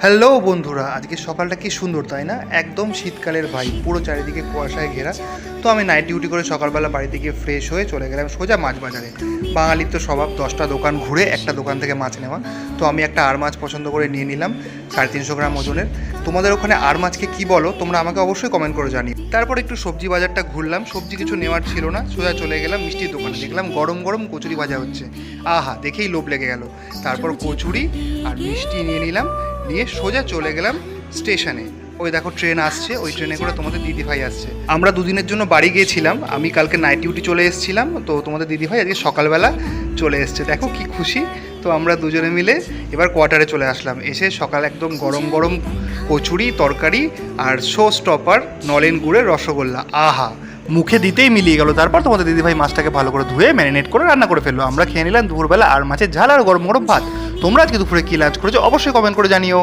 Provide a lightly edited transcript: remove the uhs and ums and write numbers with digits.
Hello বন্ধুরা, আজকে সকালটা কি সুন্দর তাই না? একদম শীতকালের ভাই, পুরো চারিদিকে কুয়াশায় ঘেরা। তো আমি নাইট ডিউটি করে সকালবেলা বাড়িতে গিয়ে ফ্রেশ হয়ে চলে গেলাম সোজা মাছ বাজারে। বাঙালির তো স্বভাব 10টা দোকান ঘুরে একটা দোকান থেকে মাছ নেওয়া। তো আমি একটা আর মাছ পছন্দ করে নিয়ে নিলাম 350 গ্রাম ওজনের। তোমাদের ওখানে আর মাছকে কি বলো তোমরা আমাকে অবশ্যই কমেন্ট করে জানিও। তারপর একটু সবজি বাজারটা ঘুরলাম, সবজি কিছু নেওয়ার ছিল না, সোজা চলে গেলাম মিষ্টির দোকানে। দেখলাম গরম গরম কচুরি ভাজা হচ্ছে, আহা দেখেই লোভ লেগে গেল। তারপর কচুরি আর মিষ্টি নিয়ে নিলাম, নিয়ে সোজা চলে গেলাম স্টেশনে। ওই দেখো ট্রেন আসছে, ওই ট্রেনে করে তোমাদের দিদিভাই আসছে। আমরা দুদিনের জন্য বাড়ি গিয়েছিলাম, আমি কালকে নাইট ডিউটি চলে এসেছিলাম, তো তোমাদের দিদিভাই আজকে সকালবেলা চলে এসছে। দেখো কি খুশি। তো আমরা দুজনে মিলে এবার কোয়ার্টারে চলে আসলাম। এসে সকাল একদম গরম গরম কচুরি তরকারি আর শো স্টপার নলেন গুড়ের রসগোল্লা, আহা মুখে দিতেই মিলিয়ে গেল। তারপর তোমাদের দিদিভাই মাছটাকে ভালো করে ধুয়ে ম্যারিনেট করে রান্না করে ফেললো। আমরা খেয়ে নিলাম দুপুরবেলা আর মাছের ঝাল আর গরম গরম ভাত। তোমরা আজকে দুপুরে কী লাঞ্চ করেছো অবশ্যই কমেন্ট করে জানিও।